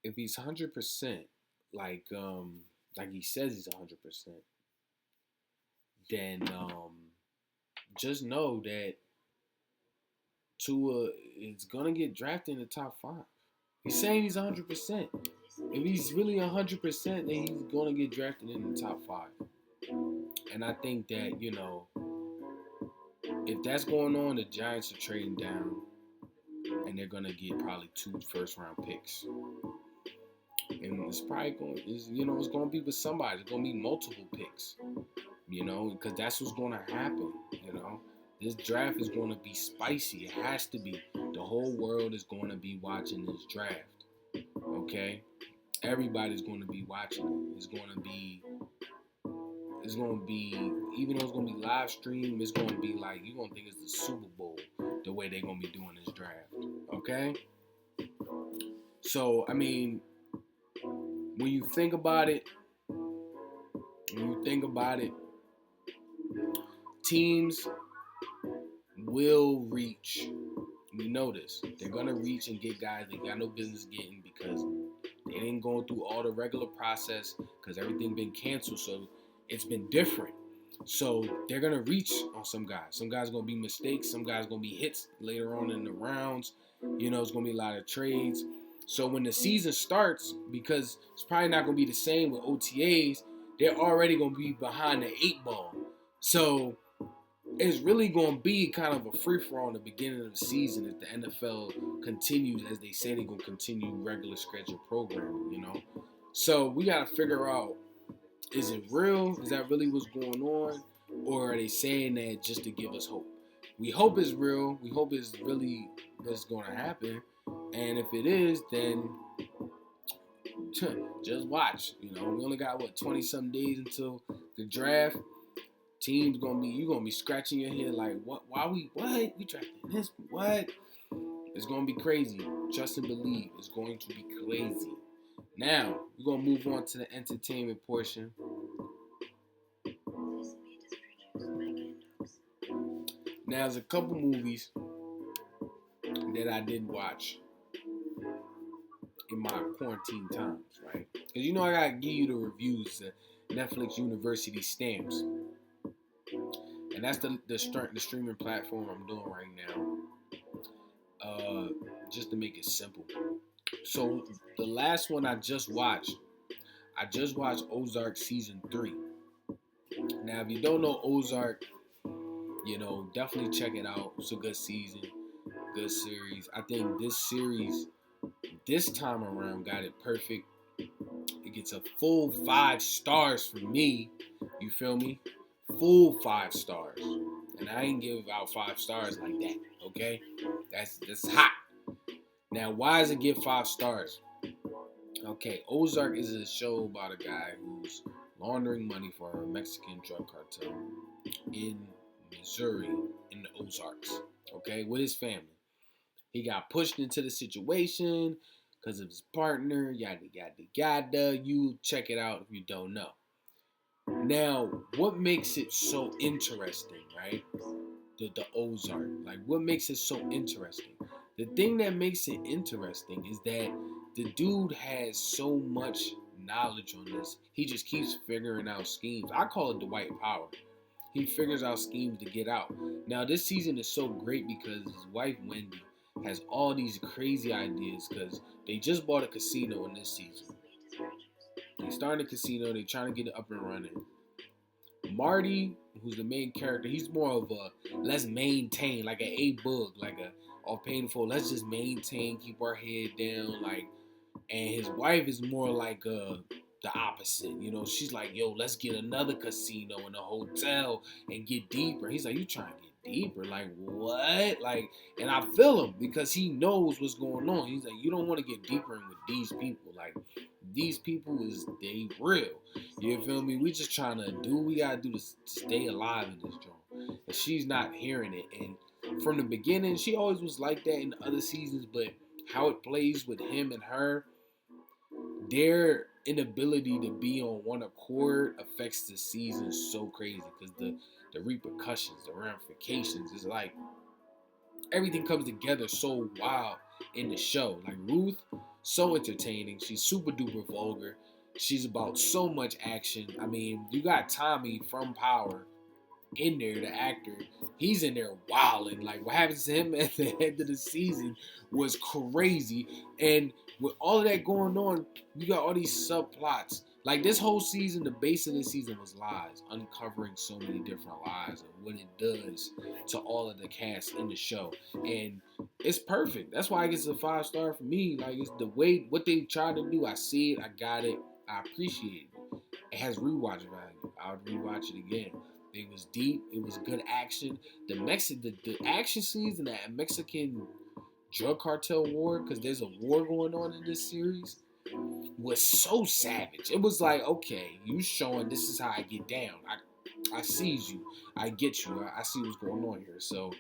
if he's 100%, like he says he's 100%, then just know that Tua is gonna get drafted in the top 5. He's saying he's 100%. If he's really 100%, then he's gonna get drafted in the top 5. And I think that, if that's going on, the Giants are trading down, and they're gonna get probably 2 first-round picks. And it's probably it's gonna be with somebody. It's gonna be multiple picks, because that's what's gonna happen. This draft is gonna be spicy. It has to be. The whole world is gonna be watching this draft. Okay, everybody's gonna be watching it. It's gonna be, even though it's gonna be live stream, it's gonna be like you're gonna think it's the Super Bowl the way they're gonna be doing this draft. Okay, so I mean, when you think about it, teams will reach. We know this. They're going to reach and get guys they got no business getting because they didn't go through all the regular process because everything been canceled. So it's been different. So they're going to reach on some guys. Some guys going to be mistakes. Some guys going to be hits later on in the rounds. It's going to be a lot of trades. So when the season starts, because it's probably not going to be the same with OTAs, they're already going to be behind the 8 ball. So it's really going to be kind of a free-for-all in the beginning of the season if the NFL continues, as they say they're going to continue regular schedule programming, So we got to figure out, is it real? Is that really what's going on? Or are they saying that just to give us hope? We hope it's real. We hope it's really what's going to happen. And if it is, then just watch. We only got, 20-some days until the draft. Team's you're gonna be scratching your head like, what we drafting this, what? It's gonna be crazy. Trust and believe, it's going to be crazy. Now we're gonna move on to the entertainment portion. Now there's a couple movies that I did watch in my quarantine times, right? Because I gotta give you the reviews, the Netflix University stamps. And that's the streaming platform I'm doing right now. Just to make it simple. So the last one I just watched Ozark season 3. Now if you don't know Ozark, definitely check it out. It's a good season, good series. I think this series this time around got it perfect. It gets a full 5 stars from me. You feel me? Full 5 stars. And I ain't give out 5 stars like that, okay? That's hot. Now, why does it get 5 stars? Okay, Ozark is a show about a guy who's laundering money for a Mexican drug cartel in Missouri, in the Ozarks, okay, with his family. He got pushed into the situation because of his partner, yada, yada, yada. You check it out if you don't know. Now, what makes it so interesting, right? The Ozark. Like, what makes it so interesting? The thing that makes it interesting is that the dude has so much knowledge on this. He just keeps figuring out schemes. I call it the white power. He figures out schemes to get out. Now, this season is so great because his wife, Wendy, has all these crazy ideas because they just bought a casino in this season. They started a casino. They're trying to get it up and running. Marty, who's the main character, he's more of a let's maintain, like an A-bug, like a all painful. Let's just maintain, keep our head down, like. And his wife is more like the opposite. She's like, yo, let's get another casino in a hotel and get deeper. He's like, you trying to get deeper? Like, what? Like, and I feel him because he knows what's going on. He's like, you don't want to get deeper in with these people. Like, these people they real. You feel me? We just trying to do what we gotta do to stay alive in this joint. And she's not hearing it. And from the beginning, she always was like that in the other seasons, but how it plays with him and her, their inability to be on one accord affects the season so crazy because the repercussions, the ramifications, is like everything comes together so wild in the show. Like Ruth, so entertaining. She's super duper vulgar. She's about so much action. I mean, you got Tommy from Power in there, the actor. He's in there wilding. Like what happens to him at the end of the season was crazy. And with all of that going on, you got all these subplots. Like this whole season, the base of this season was lies, uncovering so many different lies and what it does to all of the cast in the show. And it's perfect. That's why it gets a 5-star for me. Like it's the way what they tried to do. I see it, I got it, I appreciate it. It has rewatch value. I would rewatch it again. It was deep. It was good action. The action scenes in that Mexican drug cartel war, because there's a war going on in this series, was so savage. It was like, okay, you showing this is how I get down. I sees you. I get you. I see what's going on here. So,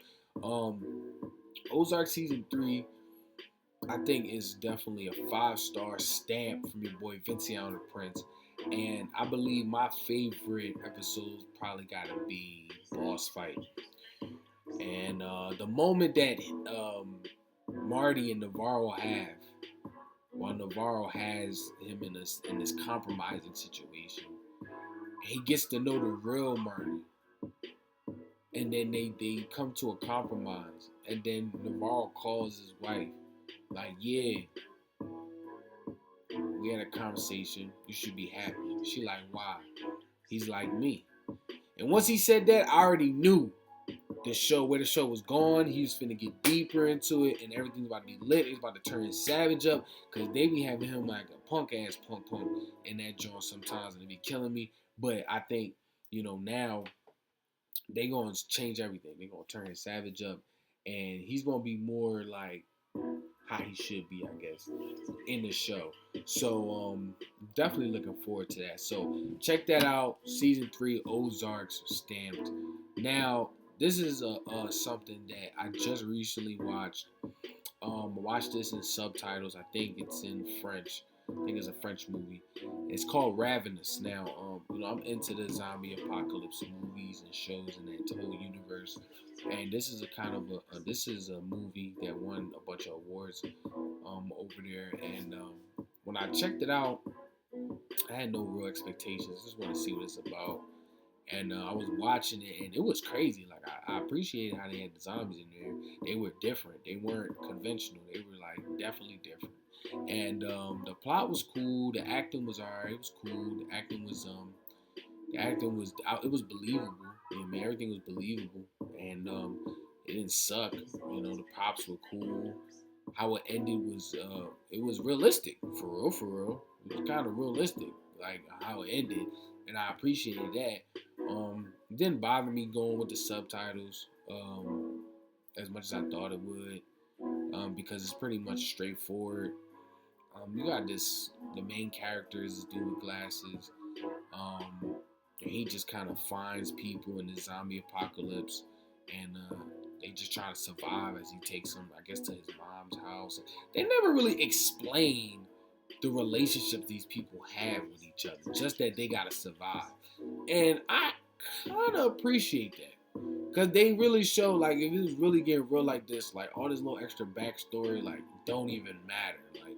Ozark season 3, I think is definitely a 5-star stamp from your boy Vinciano Prince. And I believe my favorite episodes probably gotta be Boss Fight. And the moment that Marty and Navarro have, while Navarro has him in this compromising situation, he gets to know the real Marty. And then they come to a compromise. And then Navarro calls his wife, like, yeah, we had a conversation. You should be happy. She like, why? He's like me. And once he said that, I already knew where the show was going. He was finna get deeper into it, and everything's about to be lit. It's about to turn Savage up, because they be having him like a punk in that joint sometimes, and it be killing me. But I think, now they gonna change everything. They gonna turn Savage up, and he's gonna be more like how he should be, I guess, in the show. So definitely looking forward to that. So check that out. Season 3, Ozarks stamped. Now this is something that I just recently watched. Watched this in subtitles. I think it's in French. I think it's a French movie. It's called Ravenous. Now, I'm into the zombie apocalypse movies and shows in that whole universe. And this is this is a movie that won a bunch of awards over there. And when I checked it out, I had no real expectations. Just want to see what it's about. And I was watching it, and it was crazy. Like I appreciated how they had the zombies in there. They were different. They weren't conventional. They were like definitely different. And the plot was cool. The acting was alright. It was cool. It was believable. I mean, everything was believable, and it didn't suck. The props were cool. How it ended it was realistic, for real, for real. It was kind of realistic, like how it ended, and I appreciated that. It didn't bother me going with the subtitles as much as I thought it would, because it's pretty much straightforward. You got the main character is this dude with glasses. Um, he just kind of finds people in the zombie apocalypse, and they just try to survive as he takes them, I guess, to his mom's house. They never really explain the relationships these people have with each other, just that they gotta survive. And I kind of appreciate that. Because they really show, like, if it's really getting real like this, like, all this little extra backstory, like, don't even matter. Like,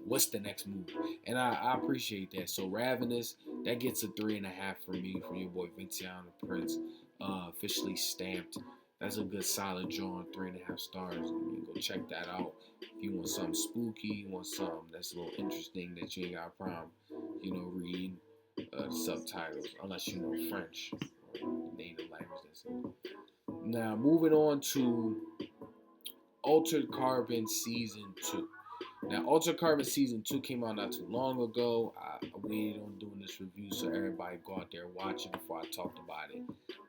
what's the next move? And I appreciate that. So, Ravenous, that gets a 3.5 for me, from your boy Vinciano Prince, officially stamped. That's a good solid drawing, 3.5 stars. I mean, go check that out. If you want something spooky, you want something that's a little interesting that you ain't got a problem, read subtitles, unless you know French or native language. That's it. Now, moving on to Altered Carbon Season 2. Now, Altered Carbon Season 2 came out not too long ago. I waited on doing this review so everybody go out there and watch it before I talked about it.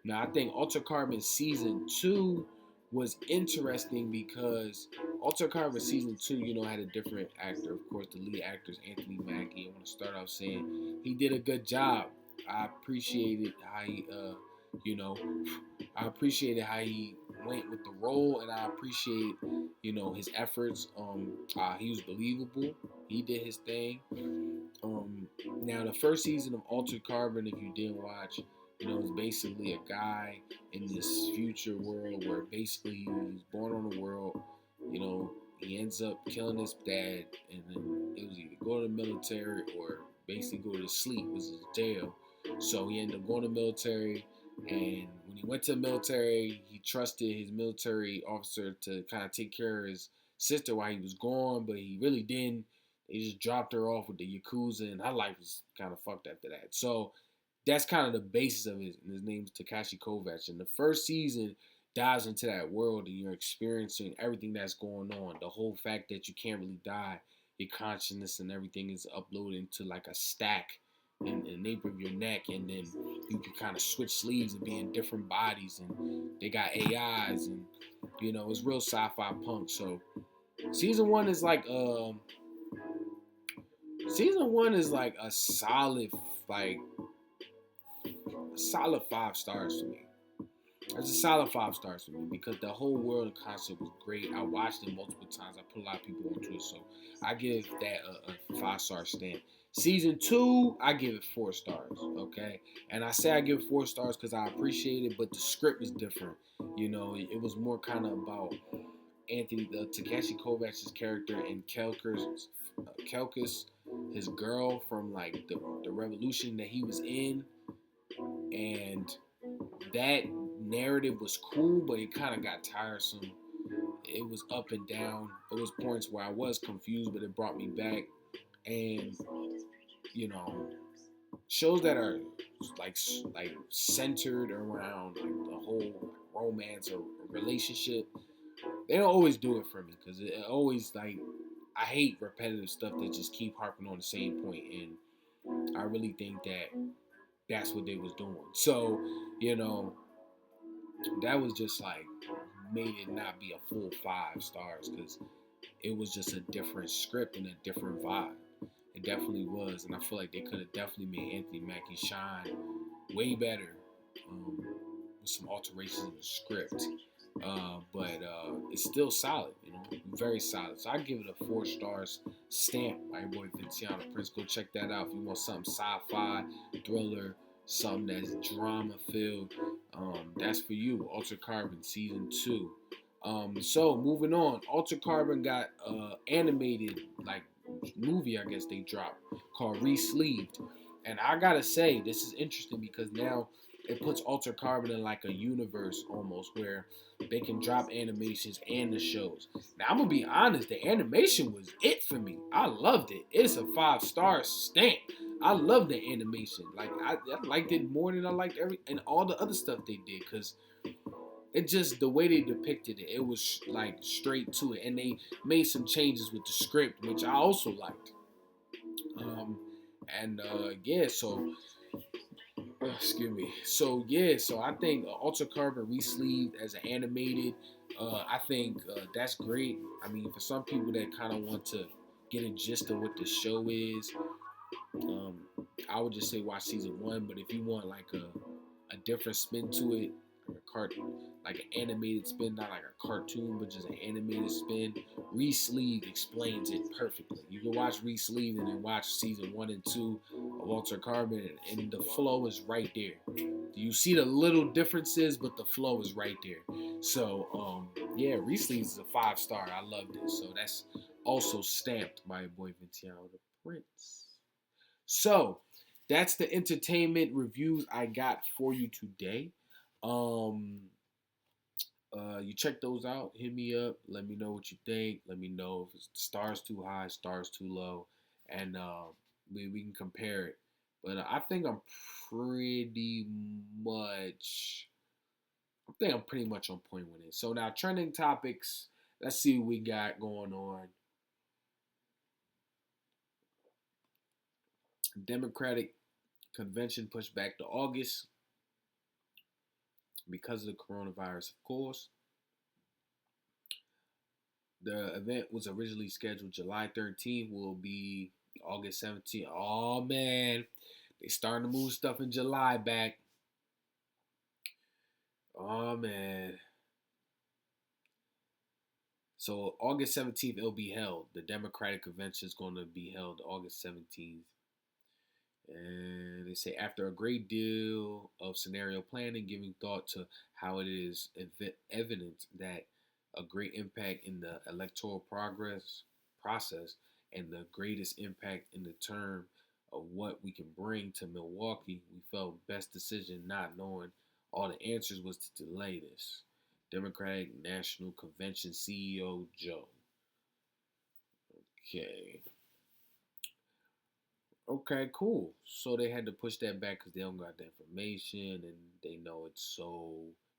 Now, I think Altered Carbon Season 2 was interesting because Altered Carbon Season 2, had a different actor. Of course, the lead actor is Anthony Mackie. I want to start off saying he did a good job. I appreciated how he went with the role, and I appreciate his efforts. He was believable. He did his thing. Now the first season of Altered Carbon, if you didn't watch, it's basically a guy in this future world where basically he's born on a world, he ends up killing his dad, and then it was either go to the military or basically go to sleep, which is jail. So he ended up going to the military, and when he went to the military, he trusted his military officer to kind of take care of his sister while he was gone, but he really didn't. They just dropped her off with the Yakuza, and her life was kind of fucked after that. So that's kind of the basis of it. And his name's Takashi Kovacs. And the first season dives into that world, and you're experiencing everything that's going on. The whole fact that you can't really die, your consciousness and everything is uploaded into like a stack in the nape of your neck, and then you can kind of switch sleeves and be in different bodies. And they got AIs, and it's real sci-fi punk. So season one is like a solid 5 stars for me. It's a solid 5 stars for me because the whole world and concept was great. I watched it multiple times. I put a lot of people onto it, so I give that a 5 star stamp. Season 2, I give it 4 stars. Okay, and I say I give it 4 stars because I appreciate it, but the script was different. It was more kind of about Takeshi Kovacs' character, and Kelkus, his girl from like the revolution that he was in, and that narrative was cool, but it kind of got tiresome. It was up and down. It was points where I was confused, but it brought me back. And you know, shows that are like centered around like the whole romance or relationship, they don't always do it for me because it always like I hate repetitive stuff that just keep harping on the same point, and I really think that that's what they was doing. So, you know, that was just like made it not be a full 5 stars because it was just a different script and a different vibe. It definitely was, and I feel like they could have definitely made Anthony Mackie shine way better with some alterations in the script. But it's still solid, very solid. So I give it a 4 stars stamp by your boy Vinciano Prince. Go check that out if you want something sci-fi, thriller, something that's drama filled. That's for you. Altered Carbon season 2. So moving on, Altered Carbon got animated like movie, I guess they dropped, called Resleeved, and I gotta say this is interesting because now it puts Altered Carbon in like a universe almost where they can drop animations and the shows. Now I'm gonna be honest, the animation was it for me. I loved it. It's a 5 star stamp. I love the animation. Like I liked it more than I liked and all the other stuff they did because it just the way they depicted it, it was like straight to it, and they made some changes with the script, which I also liked. Um, and yeah, so excuse me. So yeah, so I think Altered Carbon Resleeved as an animated, I think that's great. I mean, for some people that kind of want to get a gist of what the show is, um, I would just say watch season 1. But if you want like a different spin to it, like an animated spin, not like a cartoon, but just an animated spin. Resleeved explains it perfectly. You can watch Resleeved and then watch season 1 and 2 of Altered Carbon, and the flow is right there. You see the little differences, but the flow is right there. So, yeah, Resleeved is a 5 star. I loved it. So that's also stamped by your boy Vinciano the Prince. So that's the entertainment reviews I got for you today. Um, you check those out. Hit me up. Let me know what you think. Let me know if it's stars too high, stars too low, and we can compare it. But I think I'm pretty much. I think I'm pretty much on point with it. So now trending topics. Let's see what we got going on. Democratic convention pushed back to August because of the coronavirus, of course. The event was originally scheduled July 13th, will be August 17th. Oh man, they starting to move stuff in July back. Oh man. So August 17th it'll be held. The Democratic convention is going to be held August 17th. And they say after a great deal of scenario planning, giving thought to how it is evident that a great impact in the electoral progress process and the greatest impact in the term of what we can bring to Milwaukee, we felt best decision not knowing all the answers was to delay this. Democratic National Convention CEO Joe. Okay. Okay, cool. So they had to push that back because they don't got the information and they know it's so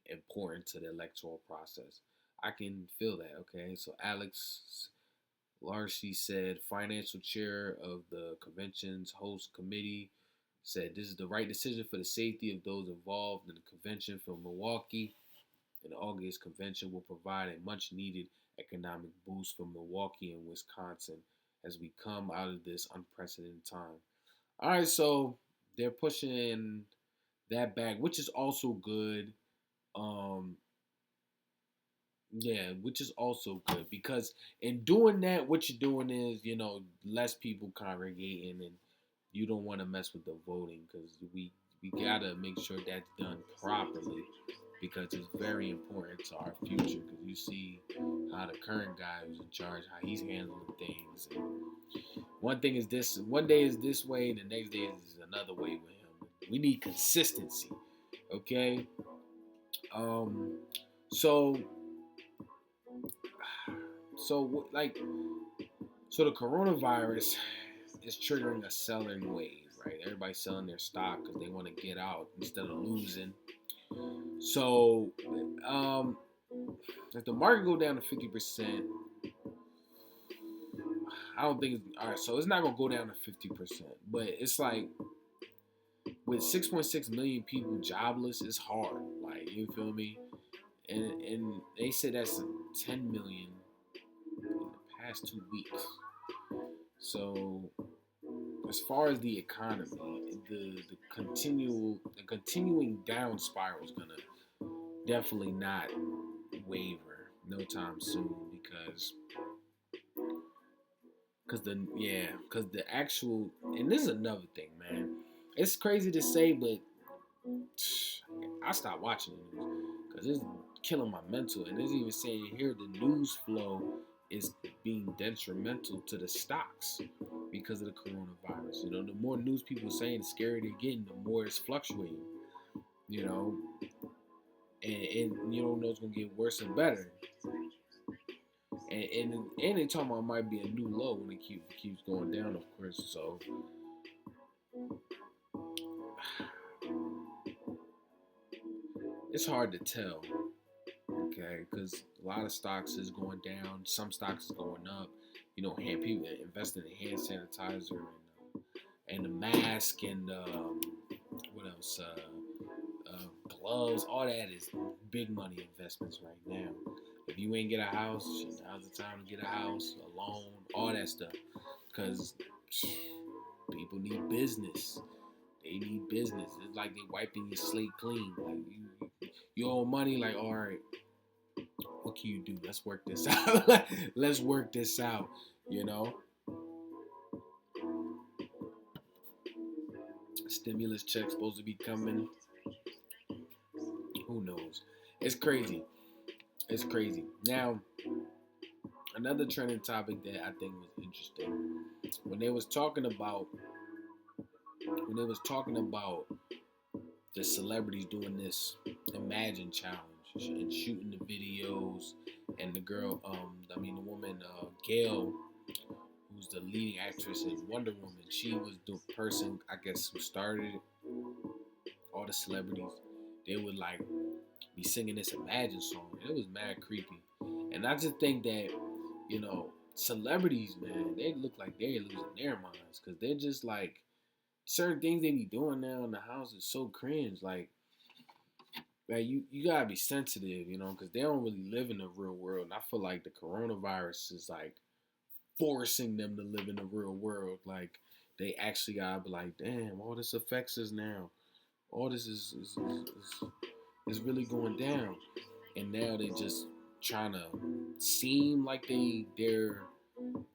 important to the electoral process. I can feel that. Okay, so Alex Larshey said, financial chair of the convention's host committee, said this is the right decision for the safety of those involved in the convention for Milwaukee. And the August convention will provide a much needed economic boost for Milwaukee and Wisconsin as we come out of this unprecedented time. All right, so they're pushing that back, which is also good. Um, yeah, which is also good because in doing that, what you're doing is, less people congregating, and you don't want to mess with the voting because we gotta make sure that's done properly because it's very important to our future. Because you see how the current guy who's in charge, how he's handling things. And one day is this way, the next day is another way with him. We need consistency, okay? Um, so like so the coronavirus is triggering a selling wave, right? Everybody's selling their stock because they want to get out instead of losing. So, if the market go down to 50%, I don't think all right. So it's not gonna go down to 50%, but it's like with 6.6 million people jobless, it's hard. Like you feel me? And they said that's 10 million in the past 2 weeks. So as far as the economy, the continuing down spiral is gonna definitely not waver no time soon because the actual, and this is another thing, man. It's crazy to say, but I stopped watching the news because it's killing my mental. And it's even saying here the news flow is being detrimental to the stocks because of the coronavirus. The more news people are saying, the scarier they're getting, the more it's fluctuating. You know, and you don't know it's gonna get worse and better. And they talking about it might be a new low when it keeps going down, of course. So it's hard to tell, okay? Because a lot of stocks is going down, some stocks is going up. People investing in hand sanitizer and the mask and what else? Gloves. All that is big money investments right now. If you ain't get a house, now's the time to get a house, a loan, all that stuff. Because people need business. They need business. It's like they wiping your slate clean. Like you owe money. Like, all right, what can you do? Let's work this out. Let's work this out. You know, stimulus check supposed to be coming. Who knows? It's crazy. It's crazy. Now, another trending topic that I think was interesting when they was talking about the celebrities doing this Imagine challenge and shooting the videos, and the girl, the woman, Gail, who's the leading actress in Wonder Woman, she was the person I guess who started it. All the celebrities, they would like be singing this Imagine song. It was mad creepy, and I just think that celebrities, man, they look like they're losing their minds because they're just like certain things they be doing now in the house is so cringe. Like you gotta be sensitive, because they don't really live in the real world. And I feel like the coronavirus is like forcing them to live in the real world. Like they actually gotta be like, damn, all this affects us now. All this is really going down, and now they just trying to seem like they're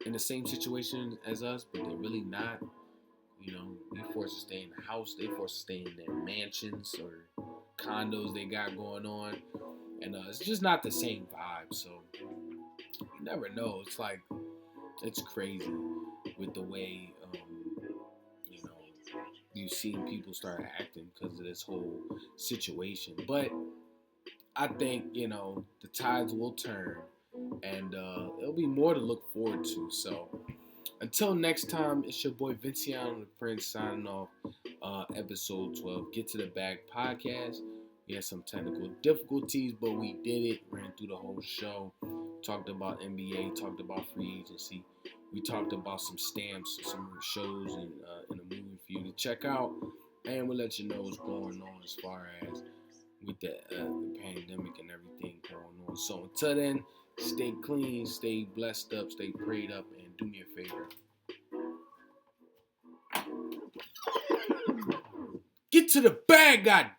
in the same situation as us, but they're really not. We forced to stay in the house. They forced to stay in their mansions or condos they got going on. and it's just not the same vibe. So you never know. It's like it's crazy with the way you know you see people start acting because of this whole situation. But I think the tides will turn, and there'll be more to look forward to. So until next time, it's your boy Vinciano the Prince signing off. Episode 12, Get to the Bag podcast. We had some technical difficulties, but we did it. Ran through the whole show. Talked about NBA. Talked about free agency. We talked about some stamps, some shows, and in a movie for you to check out. And we'll let you know what's going on as far as with the pandemic and everything going on. So until then, stay clean, stay blessed up, stay prayed up, and do me a favor. Get to the bag, god